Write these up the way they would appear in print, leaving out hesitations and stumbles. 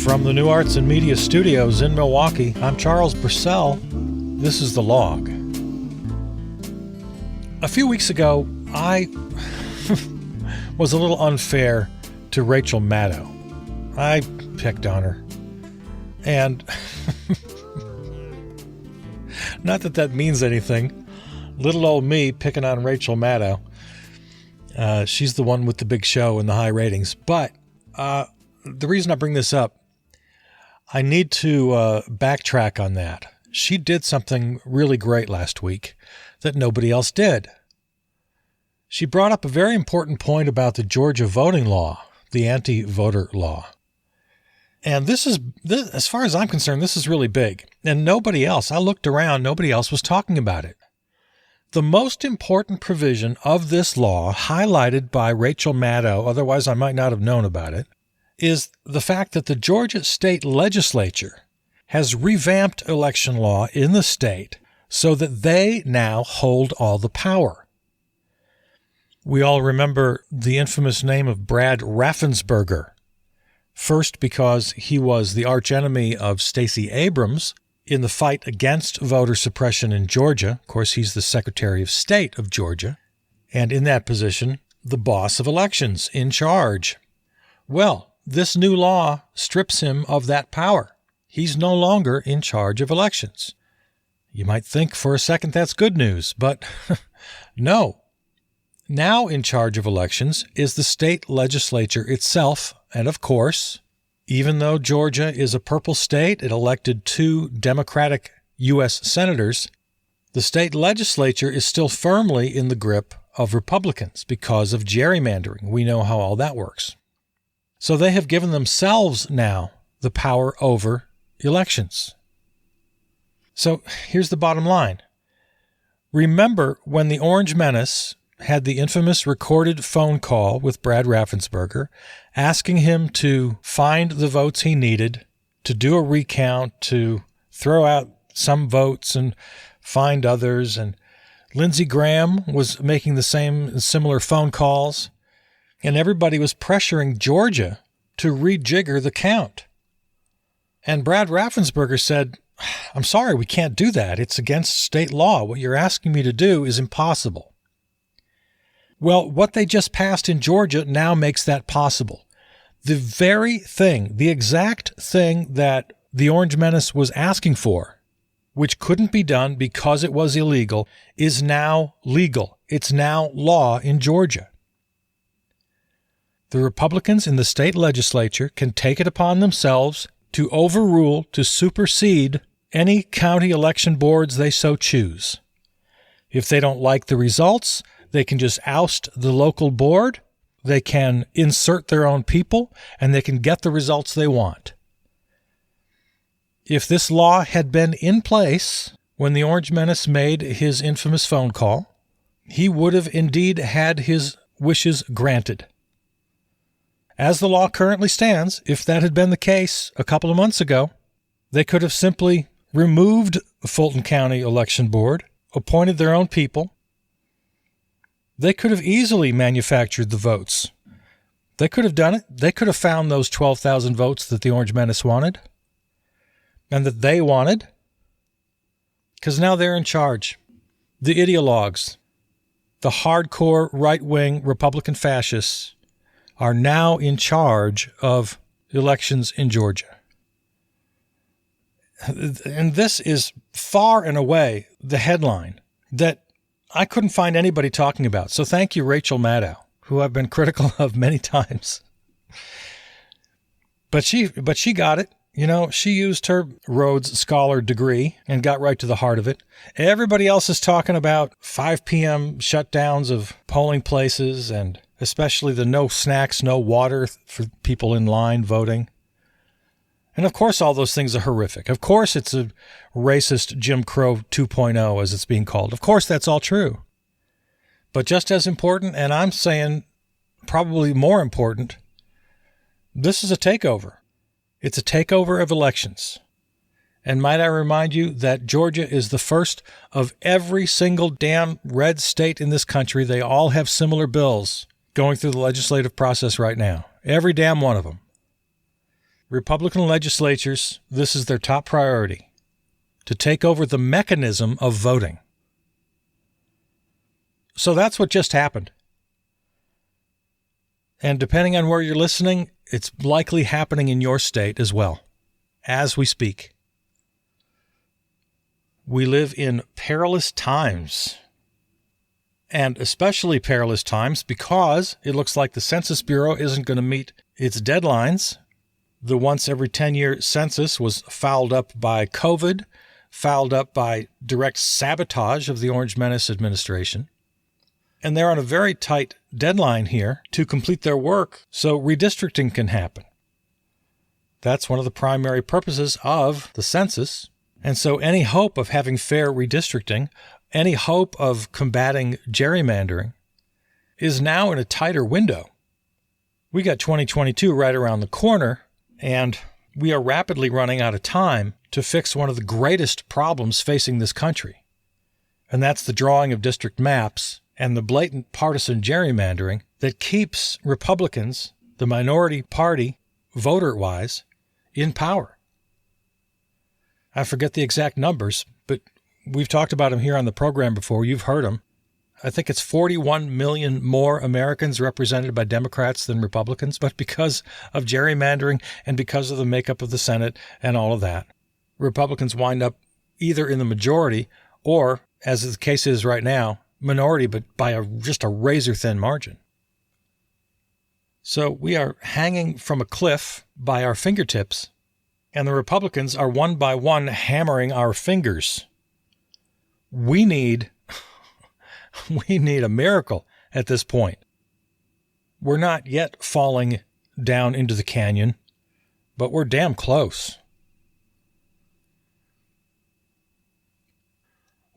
From the New Arts and Media Studios in Milwaukee, I'm Charles Purcell. This is The Log. A few weeks ago, I was a little unfair to Rachel Maddow. I picked on her. And not that that means anything. Little old me picking on Rachel Maddow. She's the one with the big show and the high ratings. But the reason I bring this up, I need to backtrack on that. She did something really great last week that nobody else did. She brought up a very important point about the Georgia voting law, the anti-voter law. And this, as far as I'm concerned, this is really big. And nobody else, I looked around, nobody else was talking about it. The most important provision of this law, highlighted by Rachel Maddow, otherwise I might not have known about it, is the fact that the Georgia state legislature has revamped election law in the state so that they now hold all the power. We all remember the infamous name of Brad Raffensperger, first because he was the archenemy of Stacey Abrams in the fight against voter suppression in Georgia. Of course, he's the Secretary of State of Georgia, and in that position, the boss of elections, in charge. Well, this new law strips him of that power. He's no longer in charge of elections. You might think for a second that's good news, but no. Now in charge of elections is the state legislature itself, and of course, even though Georgia is a purple state, it elected 2 Democratic U.S. senators, the state legislature is still firmly in the grip of Republicans because of gerrymandering. We know how all that works. So they have given themselves now the power over elections. So here's the bottom line. Remember when the Orange Menace had the infamous recorded phone call with Brad Raffensperger, asking him to find the votes he needed, to do a recount, to throw out some votes and find others, and Lindsey Graham was making the similar phone calls. And everybody was pressuring Georgia to rejigger the count. And Brad Raffensperger said, I'm sorry, we can't do that. It's against state law. What you're asking me to do is impossible. Well, what they just passed in Georgia now makes that possible. The very thing, the exact thing that the Orange Menace was asking for, which couldn't be done because it was illegal, is now legal. It's now law in Georgia. The Republicans in the state legislature can take it upon themselves to overrule, to supersede any county election boards they so choose. If they don't like the results, they can just oust the local board, they can insert their own people, and they can get the results they want. If this law had been in place when the Orange Menace made his infamous phone call, he would have indeed had his wishes granted. As the law currently stands, if that had been the case a couple of months ago, they could have simply removed the Fulton County Election Board, appointed their own people. They could have easily manufactured the votes. They could have done it. They could have found those 12,000 votes that the Orange Menace wanted and that they wanted, because now they're in charge. The ideologues, the hardcore right-wing Republican fascists, are now in charge of elections in Georgia. And this is far and away the headline that I couldn't find anybody talking about. So thank you, Rachel Maddow, who I've been critical of many times. But she got it. You know, she used her Rhodes Scholar degree and got right to the heart of it. Everybody else is talking about 5 p.m. shutdowns of polling places and especially the no snacks, no water for people in line voting. And of course, all those things are horrific. Of course, it's a racist Jim Crow 2.0, as it's being called. Of course, that's all true. But just as important, and I'm saying probably more important, this is a takeover. It's a takeover of elections. And might I remind you that Georgia is the first of every single damn red state in this country. They all have similar bills going through the legislative process right now. Every damn one of them. Republican legislatures, this is their top priority, to take over the mechanism of voting. So that's what just happened. And depending on where you're listening, it's likely happening in your state as well, as we speak. We live in perilous times, and especially perilous times because it looks like the Census Bureau isn't going to meet its deadlines. The once every 10-year census was fouled up by COVID, fouled up by direct sabotage of the Orange Menace administration. And they're on a very tight deadline here to complete their work so redistricting can happen. That's one of the primary purposes of the census. And so any hope of having fair redistricting, any hope of combating gerrymandering is now in a tighter window. We got 2022 right around the corner, and we are rapidly running out of time to fix one of the greatest problems facing this country. And that's the drawing of district maps and the blatant partisan gerrymandering that keeps Republicans, the minority party, voter-wise, in power. I forget the exact numbers, but we've talked about them here on the program before. You've heard them. I think it's 41 million more Americans represented by Democrats than Republicans, but because of gerrymandering and because of the makeup of the Senate and all of that, Republicans wind up either in the majority or, as the case is right now, minority, but by just a razor-thin margin. So we are hanging from a cliff by our fingertips, and the Republicans are one by one hammering our fingers. We need a miracle at this point. We're not yet falling down into the canyon, but we're damn close.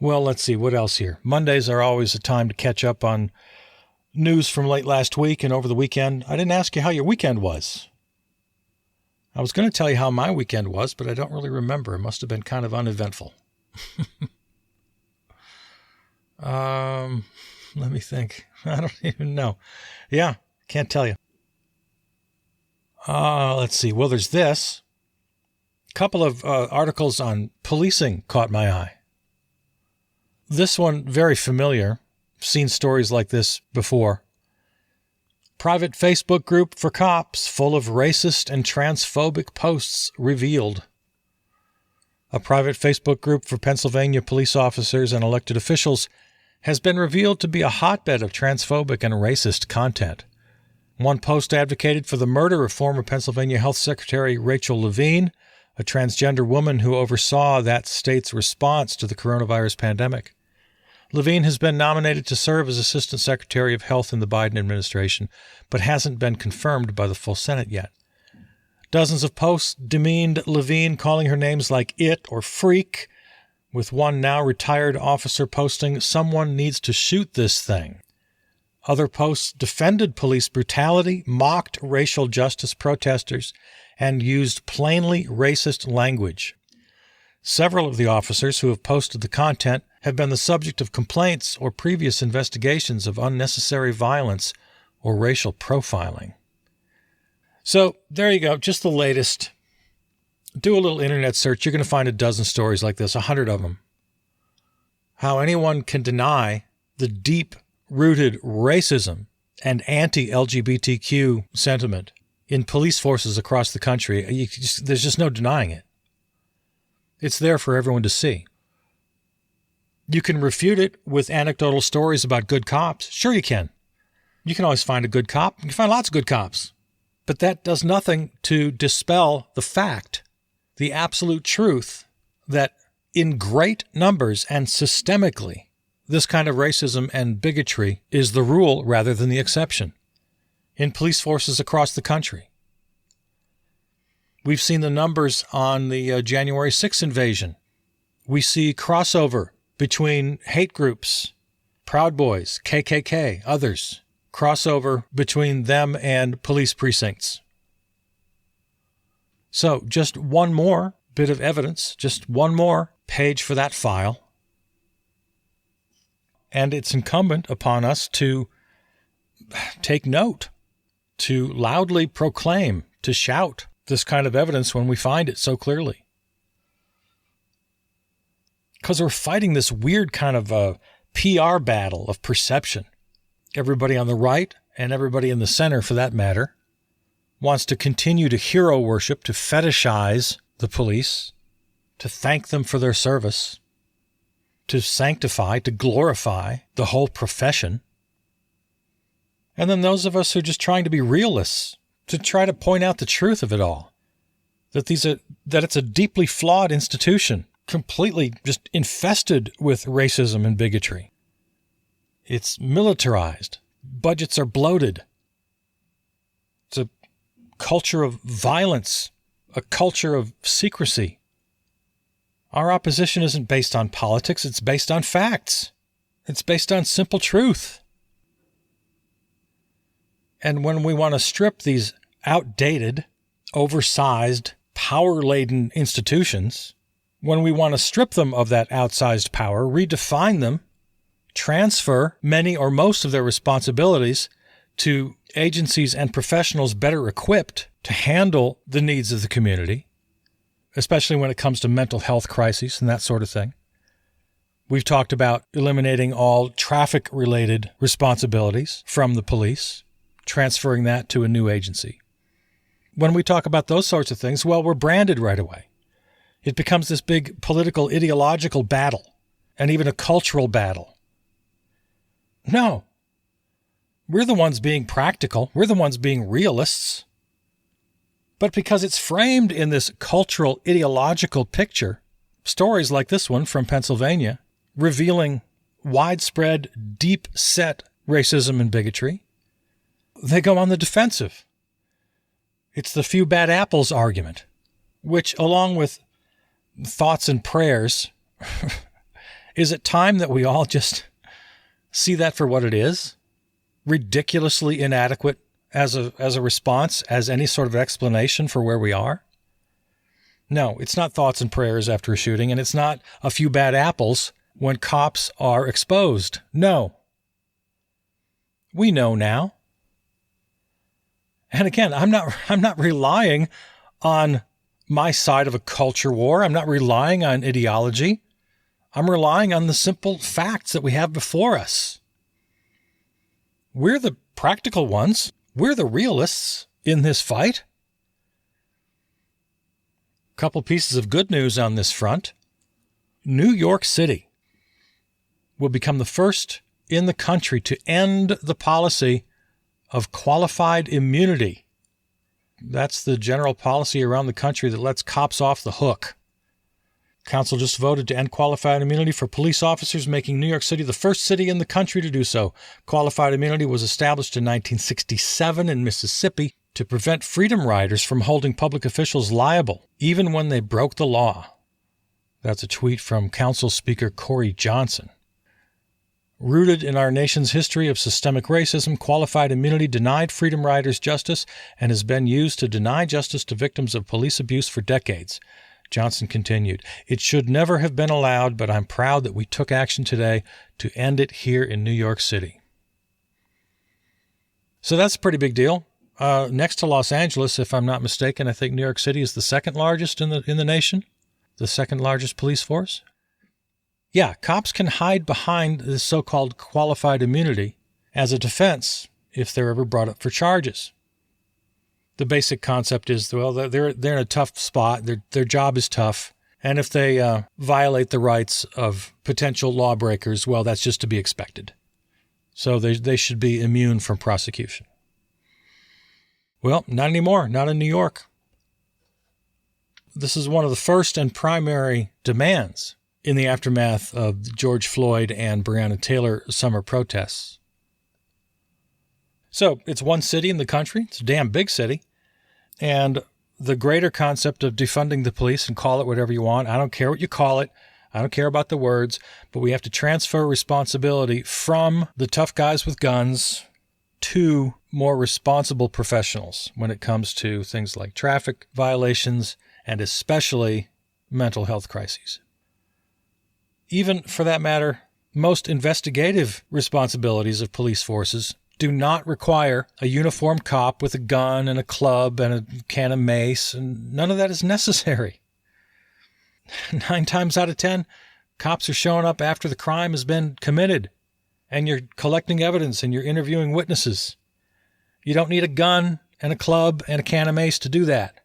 Well, let's see, what else here? Mondays are always a time to catch up on news from late last week and over the weekend. I didn't ask you how your weekend was. I was going to tell you how my weekend was, but I don't really remember. It must have been kind of uneventful. Let me think. I don't even know. Yeah, can't tell you. Let's see. Well, there's this. A couple of articles on policing caught my eye. This one, very familiar. I've seen stories like this before. Private Facebook group for cops full of racist and transphobic posts revealed. A private Facebook group for Pennsylvania police officers and elected officials has been revealed to be a hotbed of transphobic and racist content. One post advocated for the murder of former Pennsylvania Health Secretary Rachel Levine, a transgender woman who oversaw that state's response to the coronavirus pandemic. Levine has been nominated to serve as Assistant Secretary of Health in the Biden administration, but hasn't been confirmed by the full Senate yet. Dozens of posts demeaned Levine, calling her names like it or freak, with one now retired officer posting, "Someone needs to shoot this thing." Other posts defended police brutality, mocked racial justice protesters, and used plainly racist language. Several of the officers who have posted the content have been the subject of complaints or previous investigations of unnecessary violence or racial profiling. So there you go, just the latest. Do a little internet search. You're going to find a dozen stories like this, 100 of them. How anyone can deny the deep-rooted racism and anti-LGBTQ sentiment in police forces across the country, there's just no denying it. It's there for everyone to see. You can refute it with anecdotal stories about good cops. Sure you can. You can always find a good cop. You can find lots of good cops. But that does nothing to dispel the fact, the absolute truth, that in great numbers and systemically, this kind of racism and bigotry is the rule rather than the exception in police forces across the country. We've seen the numbers on the January 6th invasion. We see crossover between hate groups, Proud Boys, KKK, others, crossover between them and police precincts. So just one more bit of evidence, just one more page for that file. And it's incumbent upon us to take note, to loudly proclaim, to shout this kind of evidence when we find it so clearly. Because we're fighting this weird kind of a PR battle of perception. Everybody on the right, and everybody in the center for that matter, wants to continue to hero worship, to fetishize the police, to thank them for their service, to sanctify, to glorify the whole profession. And then those of us who are just trying to be realists, to try to point out the truth of it all, that it's a deeply flawed institution, completely just infested with racism and bigotry. It's militarized. Budgets are bloated. It's a culture of violence, a culture of secrecy. Our opposition isn't based on politics, it's based on facts. It's based on simple truth. And when we want to strip these outdated, oversized, power-laden institutions, when we want to strip them of that outsized power, redefine them, transfer many or most of their responsibilities to agencies and professionals better equipped to handle the needs of the community, especially when it comes to mental health crises and that sort of thing. We've talked about eliminating all traffic-related responsibilities from the police, transferring that to a new agency. When we talk about those sorts of things, well, we're branded right away. It becomes this big political, ideological battle, and even a cultural battle. No. We're the ones being practical. We're the ones being realists. But because it's framed in this cultural, ideological picture, stories like this one from Pennsylvania, revealing widespread, deep-set racism and bigotry, they go on the defensive. It's the few bad apples argument, which, along with thoughts and prayers, is it time that we all just see that for what it is? Ridiculously inadequate as a response, as any sort of explanation for where we are? No, it's not thoughts and prayers after a shooting, and it's not a few bad apples when cops are exposed. No. We know now. And again, I'm not relying on my side of a culture war. I'm not relying on ideology. I'm relying on the simple facts that we have before us. We're the practical ones. We're the realists in this fight. A couple pieces of good news on this front. New York City will become the first in the country to end the policy of qualified immunity. That's the general policy around the country that lets cops off the hook. Council just voted to end qualified immunity for police officers, making New York City the first city in the country to do so. Qualified immunity was established in 1967 in Mississippi to prevent freedom riders from holding public officials liable, even when they broke the law. That's a tweet from Council Speaker Corey Johnson. Rooted in our nation's history of systemic racism, qualified immunity denied freedom riders justice and has been used to deny justice to victims of police abuse for decades. Johnson continued, "It should never have been allowed, but I'm proud that we took action today to end it here in New York City." So that's a pretty big deal. Next to Los Angeles, if I'm not mistaken, I think New York City is the second largest in the nation, the second largest police force. Yeah, cops can hide behind this so-called qualified immunity as a defense if they're ever brought up for charges. The basic concept is, well, they're in a tough spot. Their job is tough. And if they violate the rights of potential lawbreakers, well, that's just to be expected. So they should be immune from prosecution. Well, not anymore. Not in New York. This is one of the first and primary demands in the aftermath of the George Floyd and Breonna Taylor summer protests. So it's one city in the country. It's a damn big city. And the greater concept of defunding the police, and call it whatever you want. I don't care what you call it. I don't care about the words. But we have to transfer responsibility from the tough guys with guns to more responsible professionals when it comes to things like traffic violations and especially mental health crises. Even, for that matter, most investigative responsibilities of police forces do not require a uniformed cop with a gun and a club and a can of mace, and none of that is necessary. 9 times out of 10, cops are showing up after the crime has been committed, and you're collecting evidence and you're interviewing witnesses. You don't need a gun and a club and a can of mace to do that.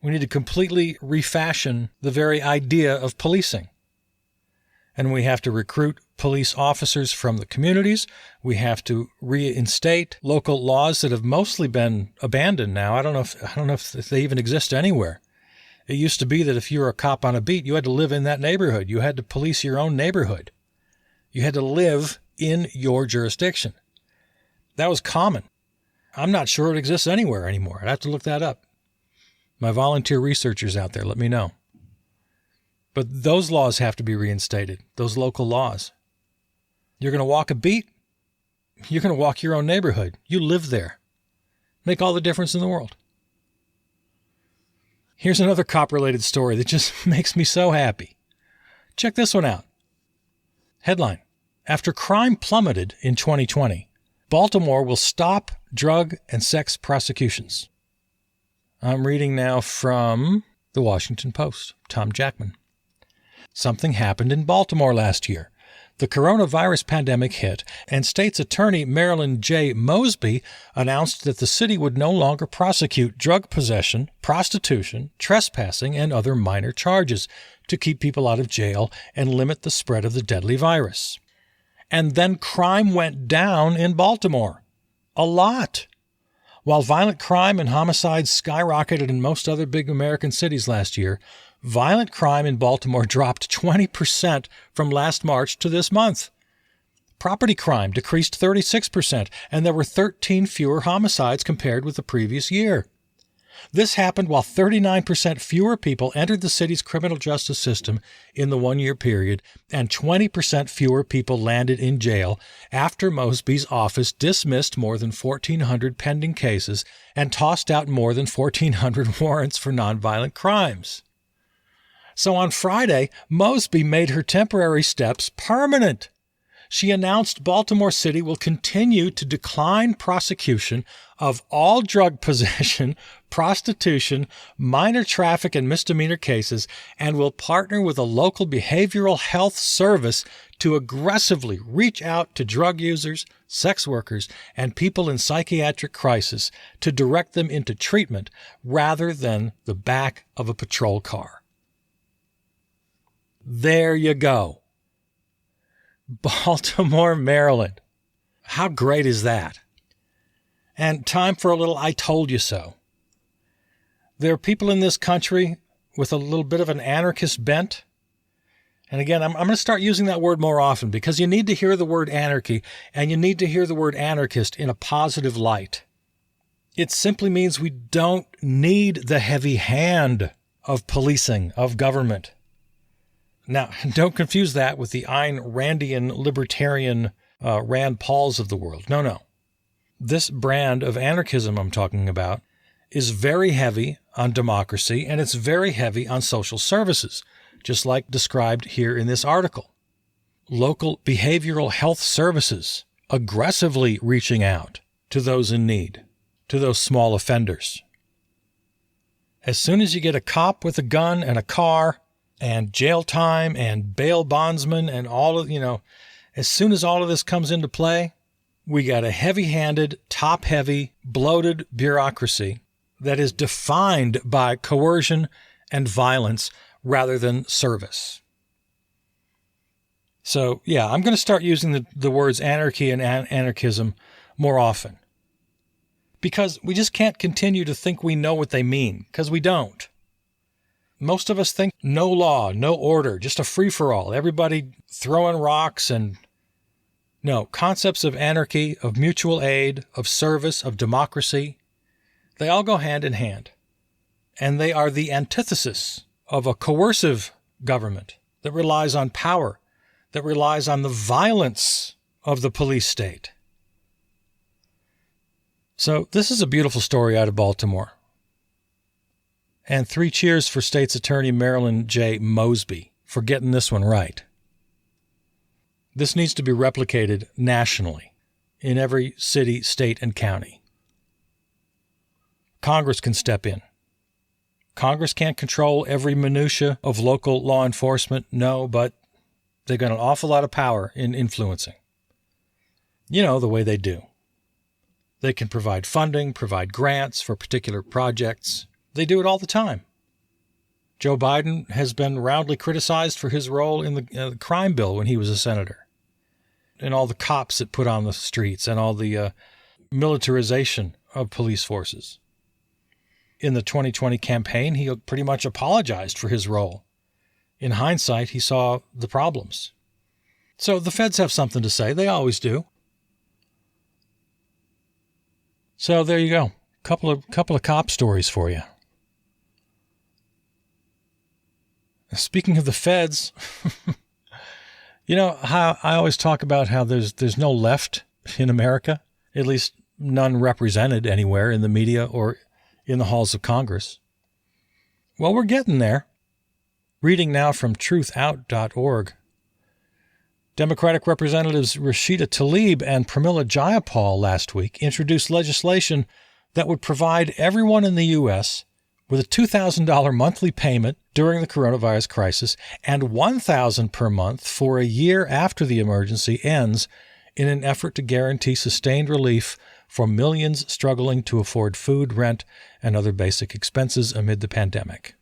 We need to completely refashion the very idea of policing. And we have to recruit police officers from the communities. We have to reinstate local laws that have mostly been abandoned now. I don't know if they even exist anywhere. It used to be that if you were a cop on a beat, you had to live in that neighborhood. You had to police your own neighborhood. You had to live in your jurisdiction. That was common. I'm not sure it exists anywhere anymore. I'd have to look that up. My volunteer researchers out there, let me know. But those laws have to be reinstated, those local laws. You're going to walk a beat, you're going to walk your own neighborhood. You live there. Make all the difference in the world. Here's another cop-related story that just makes me so happy. Check this one out. Headline: After crime plummeted in 2020, Baltimore will stop drug and sex prosecutions. I'm reading now from the Washington Post, Tom Jackman. Something happened in Baltimore last year. The coronavirus pandemic hit, and State's Attorney Marilyn J. Mosby announced that the city would no longer prosecute drug possession, prostitution, trespassing, and other minor charges to keep people out of jail and limit the spread of the deadly virus. And then crime went down in Baltimore. A lot. While violent crime and homicides skyrocketed in most other big American cities last year, violent crime in Baltimore dropped 20% from last March to this month. Property crime decreased 36%, and there were 13 fewer homicides compared with the previous year. This happened while 39% fewer people entered the city's criminal justice system in the one-year period, and 20% fewer people landed in jail after Mosby's office dismissed more than 1,400 pending cases and tossed out more than 1,400 warrants for nonviolent crimes. So on Friday, Mosby made her temporary steps permanent. She announced Baltimore City will continue to decline prosecution of all drug possession, prostitution, minor traffic, and misdemeanor cases, and will partner with a local behavioral health service to aggressively reach out to drug users, sex workers, and people in psychiatric crisis to direct them into treatment rather than the back of a patrol car. There you go. Baltimore, Maryland. How great is that? And time for a little I told you so. There are people in this country with a little bit of an anarchist bent. And again, I'm going to start using that word more often because you need to hear the word anarchy and you need to hear the word anarchist in a positive light. It simply means we don't need the heavy hand of policing, of government. Now, don't confuse that with the Ayn Randian libertarian Rand Pauls of the world. No. This brand of anarchism I'm talking about is very heavy on democracy, and it's very heavy on social services, just like described here in this article. Local behavioral health services aggressively reaching out to those in need, to those small offenders. As soon as you get a cop with a gun and a car and jail time and bail bondsmen and all of, as soon as all of this comes into play, we got a heavy-handed, top-heavy, bloated bureaucracy that is defined by coercion and violence rather than service. So, yeah, I'm going to start using the words anarchy and anarchism more often because we just can't continue to think we know what they mean, because we don't. Most of us think no law, no order, just a free-for-all, everybody throwing rocks and... No, concepts of anarchy, of mutual aid, of service, of democracy, they all go hand in hand. And they are the antithesis of a coercive government that relies on power, that relies on the violence of the police state. So this is a beautiful story out of Baltimore. And 3 cheers for State's Attorney Marilyn J. Mosby for getting this one right. This needs to be replicated nationally in every city, state, and county. Congress can step in. Congress can't control every minutia of local law enforcement, no, but they've got an awful lot of power in influencing. You know, the way they do. They can provide funding, provide grants for particular projects. They do it all the time. Joe Biden has been roundly criticized for his role in the crime bill when he was a senator, and all the cops it put on the streets and all the militarization of police forces. In the 2020 campaign, he pretty much apologized for his role. In hindsight, he saw the problems. So the feds have something to say. They always do. So there you go. Couple of cop stories for you. Speaking of the feds, you know how I always talk about how there's no left in America, at least none represented anywhere in the media or in the halls of Congress. Well, we're getting there. Reading now from truthout.org. Democratic Representatives Rashida Tlaib and Pramila Jayapal last week introduced legislation that would provide everyone in the U.S. with a $2,000 monthly payment during the coronavirus crisis and $1,000 per month for a year after the emergency ends in an effort to guarantee sustained relief for millions struggling to afford food, rent, and other basic expenses amid the pandemic.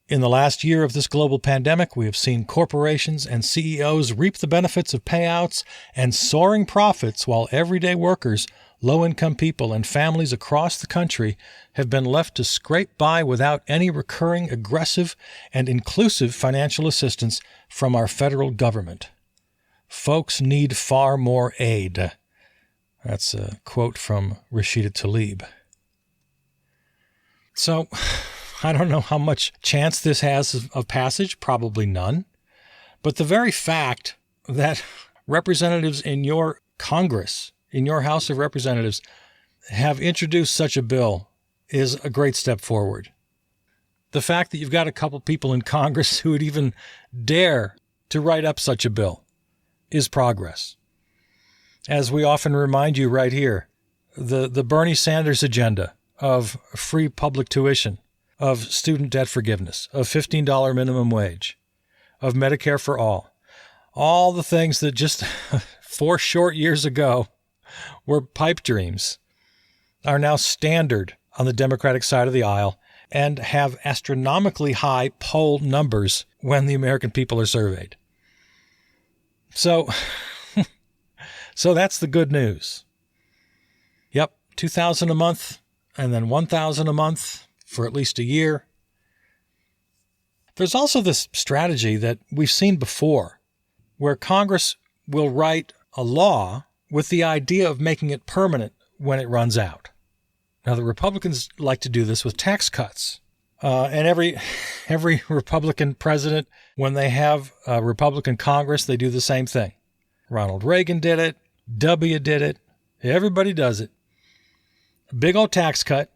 In the last year of this global pandemic, we have seen corporations and CEOs reap the benefits of payouts and soaring profits while everyday workers, low-income people, and families across the country have been left to scrape by without any recurring, aggressive, and inclusive financial assistance from our federal government. Folks need far more aid. That's a quote from Rashida Tlaib. So, I don't know how much chance this has of passage, probably none. But the very fact that representatives in your Congress, in your House of Representatives, have introduced such a bill is a great step forward. The fact that you've got a couple people in Congress who would even dare to write up such a bill is progress. As we often remind you right here, the Bernie Sanders agenda of free public tuition, of student debt forgiveness, of $15 minimum wage, of Medicare for all the things that just 4 short years ago were pipe dreams, are now standard on the Democratic side of the aisle and have astronomically high poll numbers when the American people are surveyed. So that's the good news. Yep, $2,000 a month and then $1,000 a month for at least a year. There's also this strategy that we've seen before where Congress will write a law with the idea of making it permanent when it runs out. Now, the Republicans like to do this with tax cuts. And every Republican president, when they have a Republican Congress, they do the same thing. Ronald Reagan did it. W did it. Everybody does it. A big old tax cut.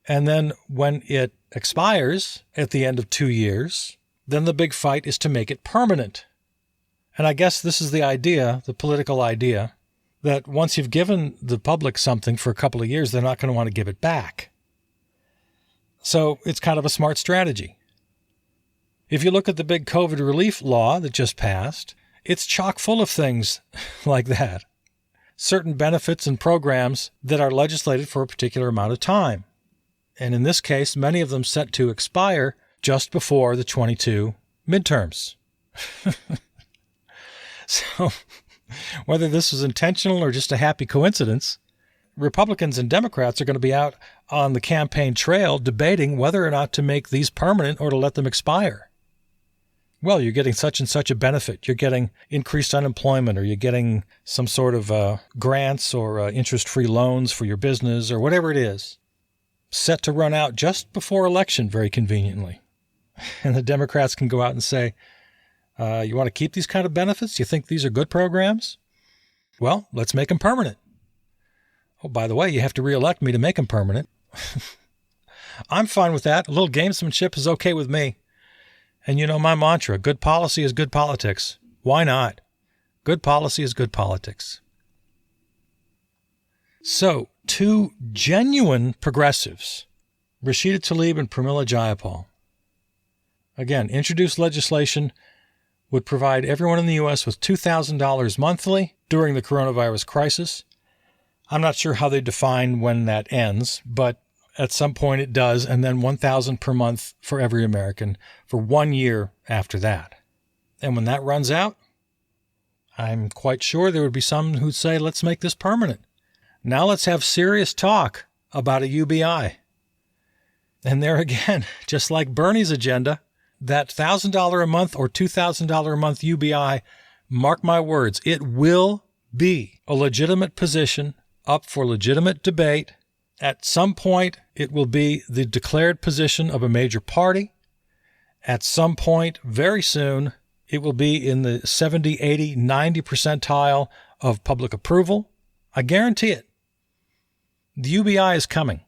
And then when it expires at the end of 2 years, then the big fight is to make it permanent. And I guess this is the idea, the political idea, that once you've given the public something for a couple of years, they're not going to want to give it back. So it's kind of a smart strategy. If you look at the big COVID relief law that just passed, it's chock full of things like that. Certain benefits and programs that are legislated for a particular amount of time. And in this case, many of them set to expire just before the 22 midterms. So whether this was intentional or just a happy coincidence, Republicans and Democrats are going to be out on the campaign trail debating whether or not to make these permanent or to let them expire. Well, you're getting such and such a benefit. You're getting increased unemployment, or you're getting some sort of grants or interest-free loans for your business or whatever it is, set to run out just before election, very conveniently. And the Democrats can go out and say, you want to keep these kind of benefits? You think these are good programs? Well, let's make them permanent. Oh, by the way, you have to reelect me to make them permanent. I'm fine with that. A little gamesmanship is okay with me. And you know my mantra, good policy is good politics. Why not? Good policy is good politics. So, two genuine progressives, Rashida Tlaib and Pramila Jayapal, again, introduced legislation would provide everyone in the U.S. with $2,000 monthly during the coronavirus crisis. I'm not sure how they define when that ends, but at some point it does, and then $1,000 per month for every American for 1 year after that. And when that runs out, I'm quite sure there would be some who'd say, let's make this permanent. Now let's have serious talk about a UBI. And there again, just like Bernie's agenda, that $1,000 a month or $2,000 a month UBI, mark my words, it will be a legitimate position up for legitimate debate. At some point, it will be the declared position of a major party. At some point, very soon, it will be in the 70, 80, 90 percentile of public approval. I guarantee it. The UBI is coming.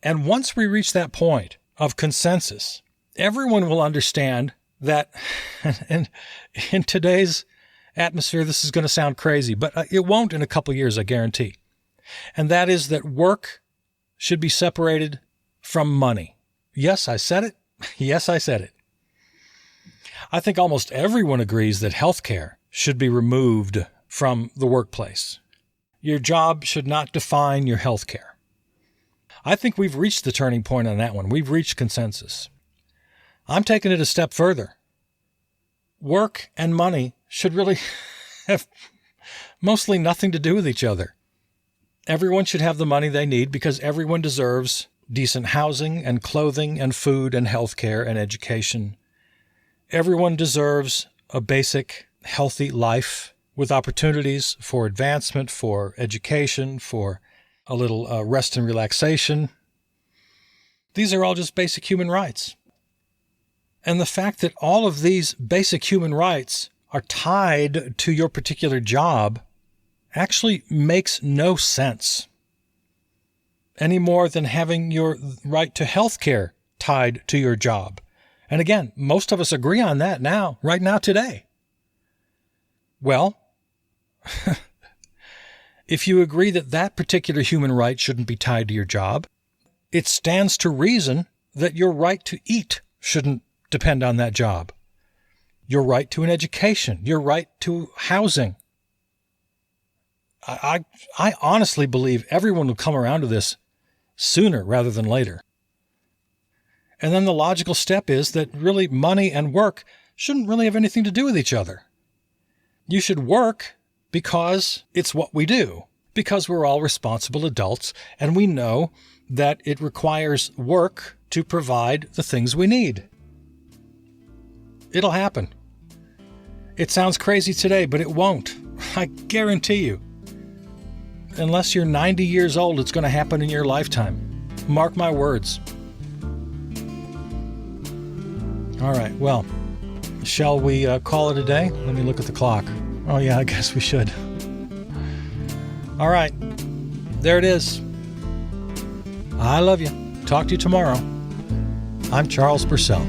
And once we reach that point of consensus, everyone will understand that, and in today's atmosphere, this is going to sound crazy, but it won't in a couple years, I guarantee. And that is that work should be separated from money. Yes, I said it. Yes, I said it. I think almost everyone agrees that healthcare should be removed from the workplace. Your job should not define your healthcare. I think we've reached the turning point on that one. We've reached consensus. I'm taking it a step further. Work and money should really have mostly nothing to do with each other. Everyone should have the money they need because everyone deserves decent housing and clothing and food and healthcare and education. Everyone deserves a basic, healthy life with opportunities for advancement, for education, for a little rest and relaxation. These are all just basic human rights. And the fact that all of these basic human rights are tied to your particular job actually makes no sense. Any more than having your right to health care tied to your job. And again, most of us agree on that now, right now, today. Well, if you agree that that particular human right shouldn't be tied to your job, it stands to reason that your right to eat shouldn't depend on that job. Your right to an education, your right to housing. I honestly believe everyone will come around to this sooner rather than later. And then the logical step is that really money and work shouldn't really have anything to do with each other. You should work because it's what we do, because we're all responsible adults and we know that it requires work to provide the things we need. It'll happen. It sounds crazy today, but it won't. I guarantee you. Unless you're 90 years old, it's going to happen in your lifetime. Mark my words. All right, well, shall we call it a day? Let me look at the clock. Oh, yeah, I guess we should. All right, there it is. I love you. Talk to you tomorrow. I'm Charles Purcell.